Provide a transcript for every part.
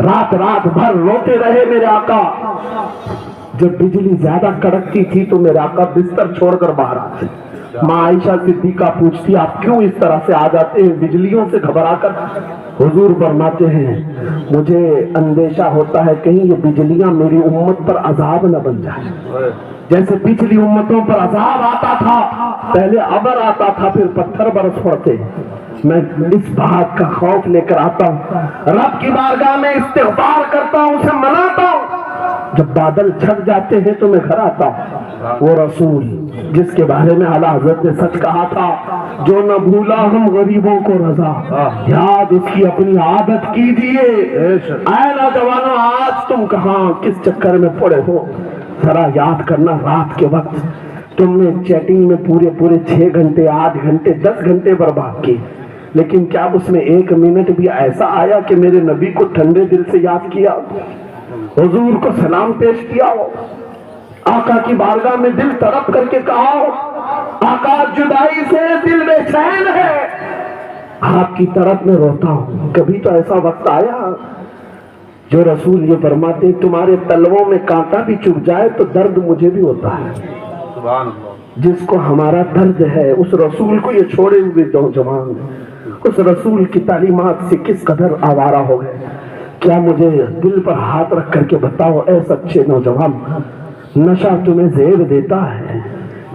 رات رات بھر روتے رہے میرے آقا. جب بجلی زیادہ کڑکتی تھی تو میرے آقا بستر چھوڑ کر باہر آتے. ماں عائشہ صدیقہ پوچھتی آپ کیوں اس طرح سے آ جاتے ہیں بجلیوں سے گھبرا کر؟ حضور فرماتے ہیں مجھے اندیشہ ہوتا ہے کہیں یہ بجلیاں میری امت پر عذاب نہ بن جائے. جیسے پچھلی امتوں پر عذاب آتا تھا، پہلے ابر آتا تھا پھر پتھر برس پڑتے، میں اس بات کا خوف لے کر آتا ہوں، رب کی بارگاہ میں استغفار کرتا ہوں، اسے مناتا ہوں. جب بادل چھٹ جاتے ہیں تو میں گھر آتا ہوں. وہ رسول جس کے بارے میں اعلیٰ حضرت نے سچ کہا تھا، جو نہ بھولا ہم غریبوں کو رضا، یاد اس کی اپنی عادت کیجئے. اے نوجوانوں آج تم کہاں کس چکر میں پڑے ہو؟ ذرا یاد کرنا رات کے وقت تم نے چیٹنگ میں پورے 6 گھنٹے 8 گھنٹے 10 گھنٹے برباد کی، لیکن کیا اس میں 1 منٹ بھی ایسا آیا کہ میرے نبی کو ٹھنڈے دل سے یاد کیا، حضور کو سلام پیش کیا ہو، آقا کی بارگاہ میں دل تڑپ کر کے کہا ہو آقا جدائی سے دل بے چین ہے، آپ کی طرف میں روتا ہوں؟ کبھی تو ایسا وقت آیا جو رسول یہ فرماتے تمہارے تلووں میں کانٹا بھی چبھ جائے تو درد مجھے بھی ہوتا ہے. سبحان اللہ. جس کو ہمارا درد ہے اس رسول کو یہ چھوڑے ہوئے نوجوان اس رسول کی تعلیمات سے کس قدر آوارہ ہو گئے. کیا مجھے دل پر ہاتھ رکھ کر کے بتاؤ اے سچے نوجوان، نشہ تمہیں زیب دیتا ہے؟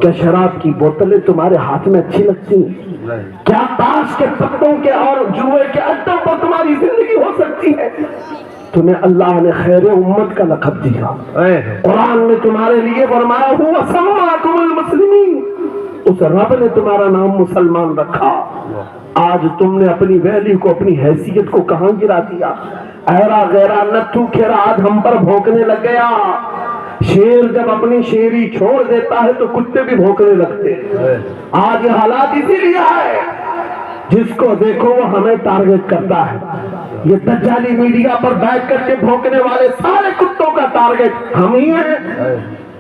کیا شراب کی بوتلیں تمہارے ہاتھ میں اچھی لگتی ہیں؟ کیا تاش کے پتوں کے اور جوئے کے اڈوں پر تمہاری زندگی ہو سکتی ہے؟ تمہیں اللہ نے خیر امت کا لقب دیا، قرآن میں تمہارے لیے فرمایا ہوا سماکم المسلمین، اس رب نے تمہارا نام مسلمان رکھا. آج تم نے اپنی ویلیو کو اپنی حیثیت کو کہاں گرا دیا؟ ایرا غیرا نتھو کھیرا آج ہم پر بھونکنے لگ گیا. شیر جب اپنی شیری چھوڑ دیتا ہے تو کتے بھی بھونکنے لگتے. آج یہ حالات اسی لیے ہے، جس کو دیکھو وہ ہمیں ٹارگٹ کرتا ہے. یہ دجالی میڈیا پر بیٹھ کر کے بھونکنے والے سارے کتوں کا ٹارگٹ ہم ہی ہیں.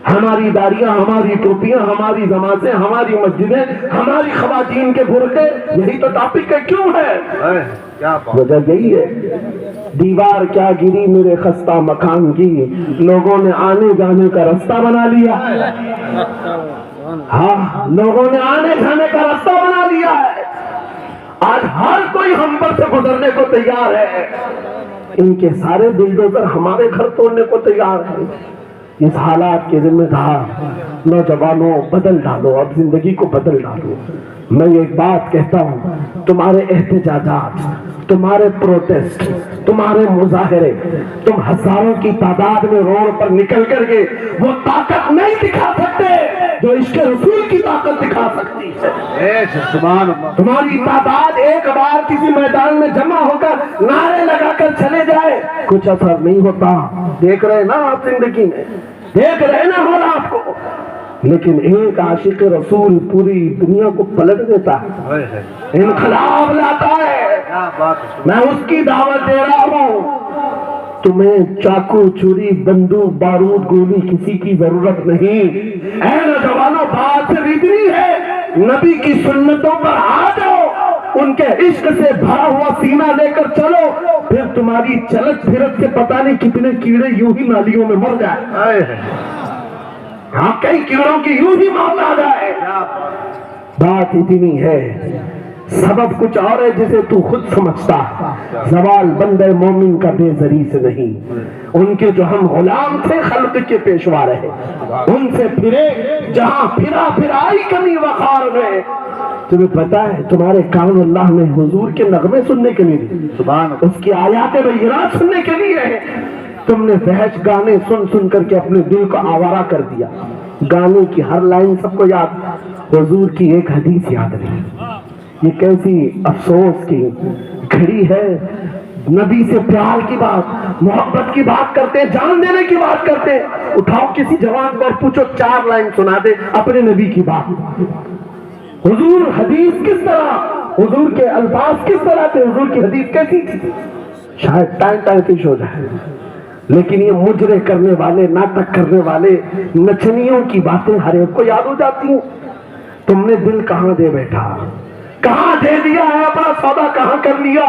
ہماری داڑیاں، ہماری ٹوپیاں، ہماری نمازیں، ہماری مسجدیں، ہماری خواتین کے برقعے، یہی تو ٹاپک ہے. کیوں ہے؟ وجہ یہی ہے دیوار کیا گری میرے خستہ مکان کی، لوگوں نے آنے جانے کا رستہ بنا لیا. ہاں لوگوں نے آنے جانے کا رستہ بنا لیا ہے. آج ہر کوئی ہم پر سے گزرنے کو تیار ہے. ان کے سارے بلڈوزر ہمارے گھر توڑنے کو تیار ہے. اس حالات کے ذمہ دار نوجوانوں بدل ڈالو، اب زندگی کو بدل ڈالو. میں ایک بات کہتا ہوں، تمہارے احتجاجات، تمہارے پروٹیسٹ، تمہارے مظاہرے، تم ہزاروں کی تعداد میں روڈ پر نکل کر کے وہ طاقت نہیں دکھا سکتے جو عشق رسول کی طاقت دکھا سکتی ہے. تمہاری تعداد ایک بار کسی میدان میں جمع ہو کر نعرے لگا کر چلے جائے کچھ اثر نہیں ہوتا. دیکھ رہے نا آپ زندگی میں، دیکھ رہے نا ہو رہا آپ کو، لیکن ایک عاشق رسول پوری دنیا کو پلٹ دیتا ہے، انقلاب لاتا ہے. میں اس کی دعوت دے رہا ہوں. تمہیں چاقو چھری بندوق بارود گولی کسی کی ضرورت نہیں. اے نوجوانوں بات سے اتنی ہے، نبی کی سنتوں پر آ جاؤ، ان کے عشق سے بھرا ہوا سینہ لے کر چلو، پھر تمہاری چلت پھرت سے پتہ نہیں کتنے کیڑے یوں ہی نالیوں میں مر جائے. ہاں کئی کیڑوں کی یوں ہی موت آ جائے. بات اتنی ہے، سبب کچھ اور ہے جسے تو خود سمجھتا. زوال بندے مومن کا بے زری سے نہیں. ان کے جو ہم غلام تھے خلق کے پیشوا رہے، ان سے پھرے جہاں پھرا پھرائی کمی وقار میں. تمہیں پتا ہے تمہارے کان اللہ نے حضور کے نغمے سننے کے لیے دی، اس کی آیات بینات سننے کے لیے ہے. تم نے فحش گانے سن سن کر کے اپنے دل کو آوارہ کر دیا. گانے کی ہر لائن سب کو یاد، حضور کی ایک حدیث یاد نہیں. یہ کیسی افسوس کی گھڑی ہے. نبی سے پیار کی بات، محبت کی بات کرتے، جان دینے کی بات کرتے. اٹھاؤ کسی جوان کو اور پوچھو 4 لائن سنا دے اپنے نبی کی بات. حضور حدیث کس طرح، حضور کے الفاظ کس طرح تھے، حضور کی حدیث کیسی تھی؟ شاید ٹائم پیش ہو جائے. لیکن یہ مجرے کرنے والے، ناٹک کرنے والے، نچنیوں کی باتیں ہر ایک کو یاد ہو جاتی ہیں. تم نے دل کہاں دے بیٹھا، کہاں دے دیا ہے اپنا سودا، کہاں کر لیا.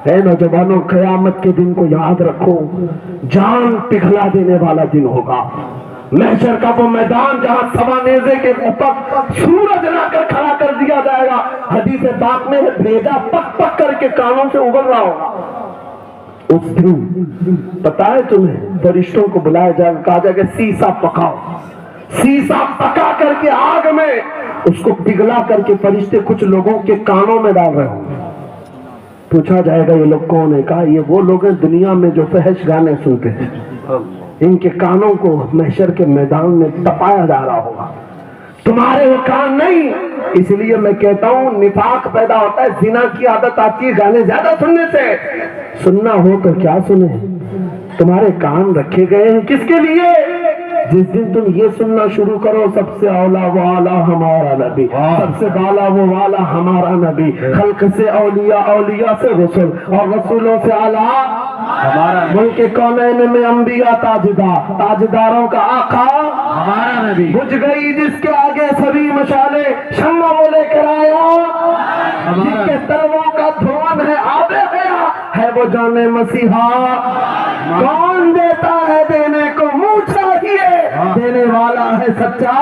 اے نوجوانوں، قیامت کے دن کو یاد رکھو، جان پگھلا دینے والا دن ہوگا۔ محشر کا وہ میدان جہاں سوا نیزے کے اوپر سورج لا کر کھڑا کر دیا جائے گا، حدیث پاک میں بھیجا پک پک کر کے کانوں سے ابل رہا ہوگا۔ اس دن پتا ہے تمہیں، فرشتوں کو بلایا جائے گا، کہا جائے گا سیسا پکاؤ، سیسا پکا کر کے آگ میں اس کو پگھلا کر کے فرشتے کچھ لوگوں کے کانوں میں ڈال رہے ہوں گے۔ پوچھا جائے گا یہ لوگ کون ہے؟ کہا یہ وہ لوگ ہیں دنیا میں جو فحش گانے سنتے ہیں، ان کے کانوں کو محشر کے میدان میں تپایا جا رہا ہوگا، تمہارے وہ کان نہیں۔ اس لیے میں کہتا ہوں نفاق پیدا ہوتا ہے، زنا کی عادت آتی ہے گانے زیادہ سننے سے۔ سننا ہو تو کیا سنیں، تمہارے کان رکھے گئے ہیں کس کے لیے؟ جس دن تم یہ سننا شروع کرو سب سے اولا وہ اعلیٰ ہمارا نبی، سب سے بالا وہ والا ہمارا نبی، خلق سے اولیاء، اولیاء سے رسول، اور رسولوں سے اعلیٰ ہمارا، ملک کونین میں انبیاء تاجدار، تاجداروں کا آقا ہمارا نبی، بجھ گئی جس کے آگے سبھی مشالے، شمع وہ لے کر آیا جس کے تلووں کا دھوان ہے آب حیات، ہے وہ جان مسیحا، کون دیتا ہے دینے کو منہ چاہیے، دینے والا ہے سچا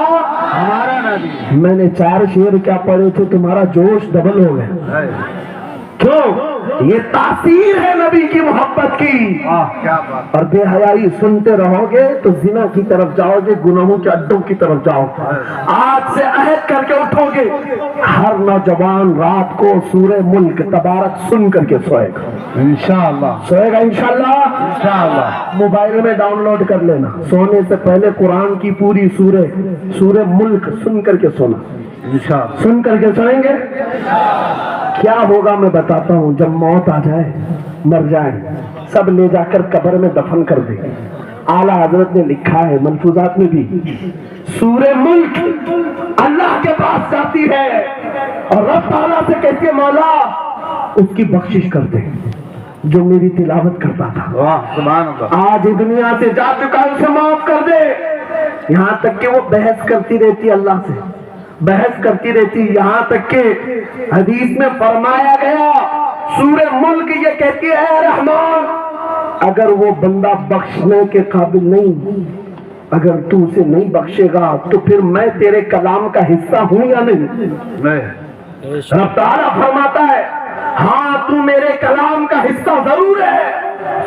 ہمارا نبی۔ میں نے 4 شعر کیا پڑھے تھے، تمہارا جوش ڈبل ہو گیا۔ کیوں؟ یہ تاثیر ہے نبی کی محبت کی۔ اور بے حیائی سنتے رہو گے تو زنا کی طرف جاؤ گے، گناہوں کے اڈوں کی طرف جاؤ گے۔ آج سے عہد کر کے اٹھو گے، ہر نوجوان رات کو سورہ ملک تبارک سن کر کے سوئے گا انشاءاللہ، سوئے گا انشاءاللہ۔ موبائل میں ڈاؤن لوڈ کر لینا، سونے سے پہلے قرآن کی پوری سورہ ملک سن کر کے سونا، سن کر کے سوئیں گے۔ کیا ہوگا میں بتاتا ہوں، جب موت آ جائے، مر جائیں، سب لے جا کر قبر میں دفن کر دیں۔ اعلیٰ حضرت نے لکھا ہے ملفوظات میں بھی، سورہ ملک اللہ کے پاس جاتی ہے اور رب تعالیٰ سے کہتی ہے مولا اس کی بخشش کر دے جو میری تلاوت کرتا تھا، آج دنیا سے جا چکا ہے، اسے معاف کر دے۔ یہاں تک کہ وہ بحث کرتی رہتی اللہ سے، بحث کرتی رہتی، یہاں تک کہ حدیث میں فرمایا گیا سورہ ملک یہ کہتی ہے اے رحمان، اگر وہ بندہ بخشنے کے قابل نہیں، اگر تو اسے نہیں بخشے گا تو پھر میں تیرے کلام کا حصہ ہوں یا نہیں؟ رب تعالیٰ فرماتا ہے ہاں تو میرے کلام کا حصہ ضرور ہے۔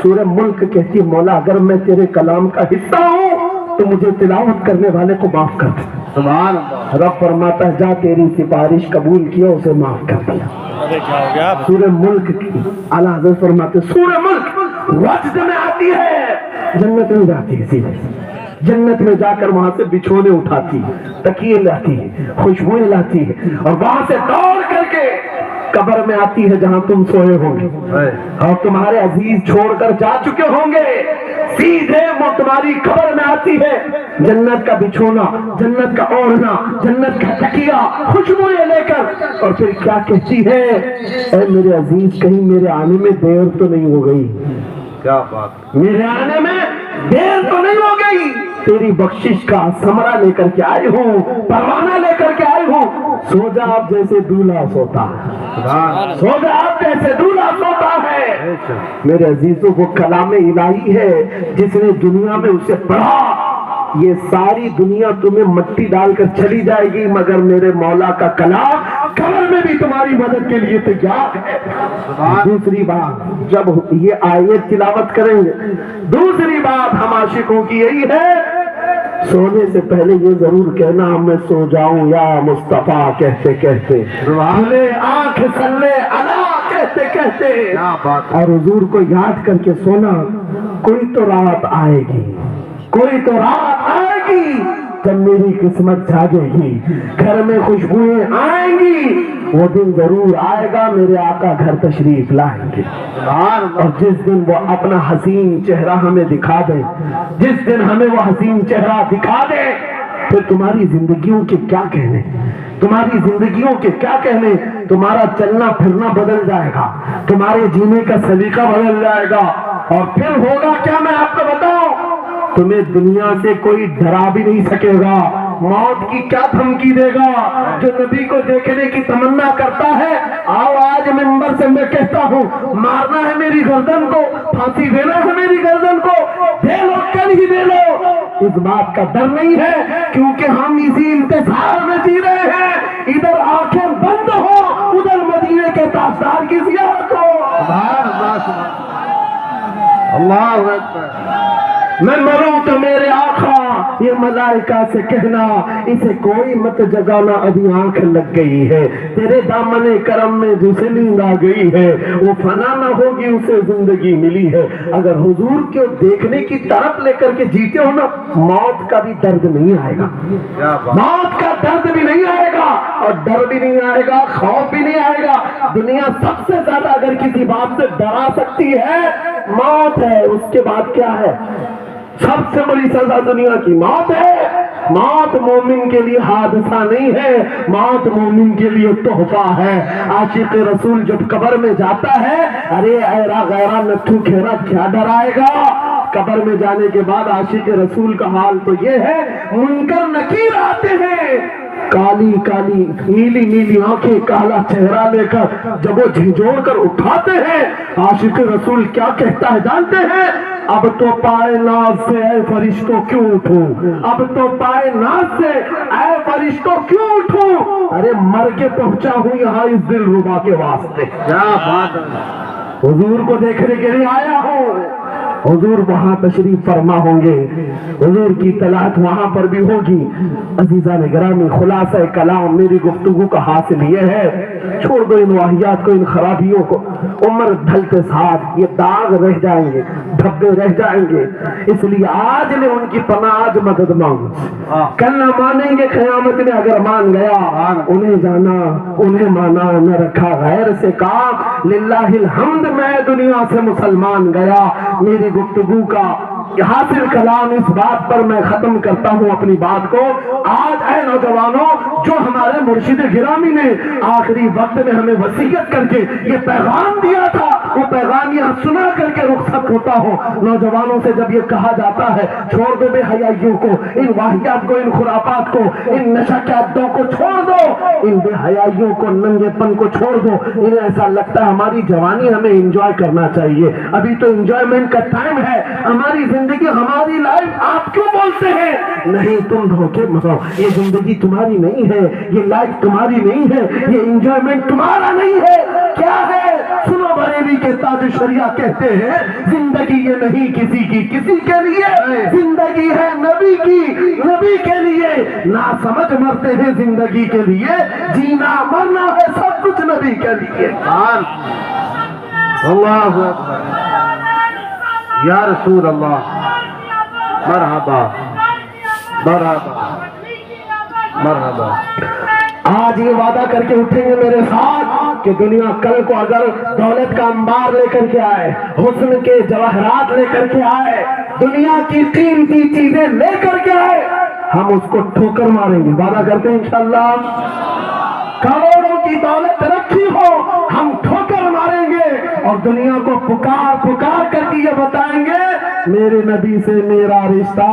سورہ ملک کہتی ہے مولا اگر میں تیرے کلام کا حصہ ہوں تو مجھے تلاوت کرنے والے کو معاف کر دے۔ سبحان اللہ۔ رب فرماتا ہے جا تیری سفارش قبول کیا، اسے معاف کر دیا۔ سورہ ملک کی اعلیٰ حضرت فرماتے سورہ ملک وجد میں آتی ہے، جنت میں جاتی ہے، سیدھے جنت میں جا کر وہاں سے بچھونے اٹھاتی ہے، تکیے لاتی ہے، خوشبوئیں لاتی ہے، اور وہاں سے دوڑ کر کے قبر میں آتی ہے جہاں تم سوئے ہوں گے اور تمہارے عزیز چھوڑ کر جا چکے ہوں گے، سیدھے وہ تمہاری قبر میں آتی ہے، جنت کا بچھونا، جنت کا اوڑھنا، جنت کا تکیہ، خوشبوئیں لے کر، اور پھر کیا کہتی ہے اے میرے عزیز کہیں میرے آنے میں دیر تو نہیں ہو گئی؟ کیا بات، میرے آنے میں دیر تو نہیں ہو گئی؟ تیری بخشش کا ثمرہ لے کر کے آئی ہوں، پروانہ لے کر کے آئی ہوں، سو جا آپ جیسے دولہا سوتا ہے، سو جا آپ جیسے دولہا سوتا ہے۔ میرے عزیزوں وہ کلام الہی ہے جس نے دنیا میں اسے پڑھا، یہ ساری دنیا تمہیں مٹی ڈال کر چلی جائے گی مگر میرے مولا کا کلام قبر میں بھی تمہاری مدد کے لیے تیار ہے۔ دوسری بات جب یہ آیت تلاوت کریں گے، دوسری بات ہم عاشقوں کی یہی ہے سونے سے پہلے یہ ضرور کہنا میں سو جاؤں یا مصطفیٰ کہتے کہتے، بھلے آنکھ سلے علا کہتے کہتے، اور حضور کو یاد کر کے سونا۔ کوئی تو رات آئے گی، کوئی تو رات آئے گی جب میری قسمت جاگے گی، گھر میں خوشبوئیں آئیں گی، وہ دن ضرور آئے گا میرے آقا گھر تشریف لائیں گے، اور جس دن وہ اپنا حسین چہرہ ہمیں دکھا دے، جس دن ہمیں وہ حسین چہرہ دکھا دے، پھر تمہاری زندگیوں کے کیا کہنے، تمہاری زندگیوں کے کیا کہنے، تمہارا چلنا پھرنا بدل جائے گا، تمہارے جینے کا سلیقہ بدل جائے گا، اور پھر ہوگا کیا میں آپ کو بتاؤں، تمہیں دنیا سے کوئی ڈرا بھی نہیں سکے گا، موت کی کیا دھمکی دے گا جو نبی کو دیکھنے کی تمنا کرتا ہے؟ آؤ آج ممبر سے میں کہتا ہوں، مارنا ہے میری گردن کو، پھانسی دینا ہے میری گردن کو، دے لو، کل ہی دے لو۔ اس بات کا ڈر نہیں ہے کیونکہ ہم اسی انتظار میں جی رہے ہیں، ادھر آنکھیں بند ہو، ادھر مدینے کے تاجدار کی زیارت ہو۔ اللہ اکبر۔ میں مروں تو میرے آقا، یہ ملائکہ سے کہنا اسے کوئی مت جگانا، ابھی آنکھ لگ گئی ہے، تیرے دامن کرم میں جسے نیند آ گئی ہے، وہ فنا نہ ہوگی اسے زندگی ملی ہے۔ اگر حضور کو دیکھنے کی طرف لے کر کے جیتے ہو نا، موت کا بھی درد نہیں آئے گا، موت کا درد بھی نہیں آئے گا، اور ڈر بھی نہیں آئے گا، خوف بھی نہیں آئے گا۔ دنیا سب سے زیادہ اگر کسی بات سے ڈرا سکتی ہے موت ہے، اس کے بعد کیا ہے؟ سب سے بڑی سزا دنیا کی موت ہے۔ موت مومن کے لیے حادثہ نہیں ہے، موت مومن کے لیے تحفہ ہے۔ عاشق رسول جب قبر میں جاتا ہے، ارے ایرا غیرہ نٹھو کھیرا کیا ڈرائے گا؟ قبر میں جانے کے بعد عاشق رسول کا حال تو یہ ہے، منکر نکیر آتے ہیں، کالی کالی نیلی نیلی آنکھیں، کالا چہرہ لے کر جب وہ جھنجھوڑ کر اٹھاتے ہیں، عاشق رسول کیا کہتا ہے جانتے ہیں؟ اب تو پائے ناز سے اے فرشتوں کیوں اٹھوں، اب تو پائے ناز سے اے فرشتوں کیوں اٹھوں، ارے مر کے پہنچا ہوں یہاں اس دل ربا کے واسطے، کیا بات ہے۔ حضور کو دیکھنے کے لیے آیا ہوں۔ حضور وہاں تشریف فرما ہوں گے، حضور کی اطلاعات وہاں پر بھی ہوگی۔ عزیزان گرامی، خلاصہ کلام میری گفتگو کا حاصل یہ ہے، چھوڑ دو ان واہیات کو، ان خرابیوں کو، عمر ڈھلتے ساتھ یہ داغ رہ جائیں گے، دھبے رہ جائیں گے، اس لیے آج لے ان کی پناہ، آج مدد مانگو، کل نہ مانیں گے قیامت میں، اگر مان گیا انہیں جانا انہیں مانا، نہ رکھا غیر سے کام، للہ الحمد میں دنیا سے مسلمان گیا۔ میری گفتگو کا حاصل کلام اس بات پر میں ختم کرتا ہوں اپنی بات کو۔ آج اے نوجوانوں، جو ہمارے مرشد گرامی نے آخری وقت میں ہمیں وصیت کر کے یہ پیغام دیا تھا، وہ پیغام یہاں سنا کر کے رخصت ہوتا ہوں۔ نوجوانوں سے جب یہ کہا جاتا ہے چھوڑ دو بے حیائیوں کو، ان واہیات کو، ان خرافات کو، ان نشہ کے عادتوں کو چھوڑ دو، ان بے حیائیوں کو، ننگے پن کو چھوڑ دو۔ انہیں ایسا لگتا ہے ہماری جوانی ہمیں انجوائے کرنا چاہیے، ابھی تو انجوائمنٹ کا ٹائم ہے، ہماری زندگی، ہماری لائف آپ کیوں بولتے ہیں؟ نہیں، تم دھوکے مت ہو، یہ زندگی تمہاری نہیں ہے، یہ لائف تمہاری نہیں ہے، یہ انجوائمنٹ تمہارا نہیں ہے۔ کیا ہے؟ سنو، بریلی کے تاج شریعہ کہتے ہیں زندگی یہ نہیں کسی کی کسی کے لیے، زندگی ہے نبی کی نبی کے لیے، نہ سمجھ مرتے ہیں زندگی کے لیے، جینا مرنا ہے سب کچھ نبی کے لیے۔ اللہ اکبر، یا رسول اللہ، مرحبا مرحبا مرحبا۔ آج یہ وعدہ کر کے اٹھیں گے میرے ساتھ کہ دنیا کل کو اگر دولت کا انبار لے کر کے آئے، حسن کے جواہرات لے کر کے آئے، دنیا کی قیمتی چیزیں لے کر کے آئے، ہم اس کو ٹھوکر ماریں گے، وعدہ کرتے ہیں انشاءاللہ۔ کروڑوں کی دولت رکھی ہو، ہم ٹھوکر ماریں گے اور دنیا کو پکار پکار کر کے یہ بتائیں گے میرے نبی سے میرا رشتہ،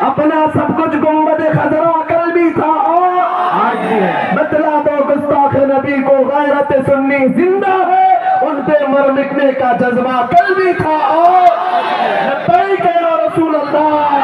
اپنا سب کچھ گنبد خضرا کل بھی تھا اور آج بھی ہے، بتلا دو گستاخ نبی کو غیرت سنی زندہ ہے، ان پہ مر مٹنے کا جذبہ کل بھی تھا اور لبیک یا رسول اللہ۔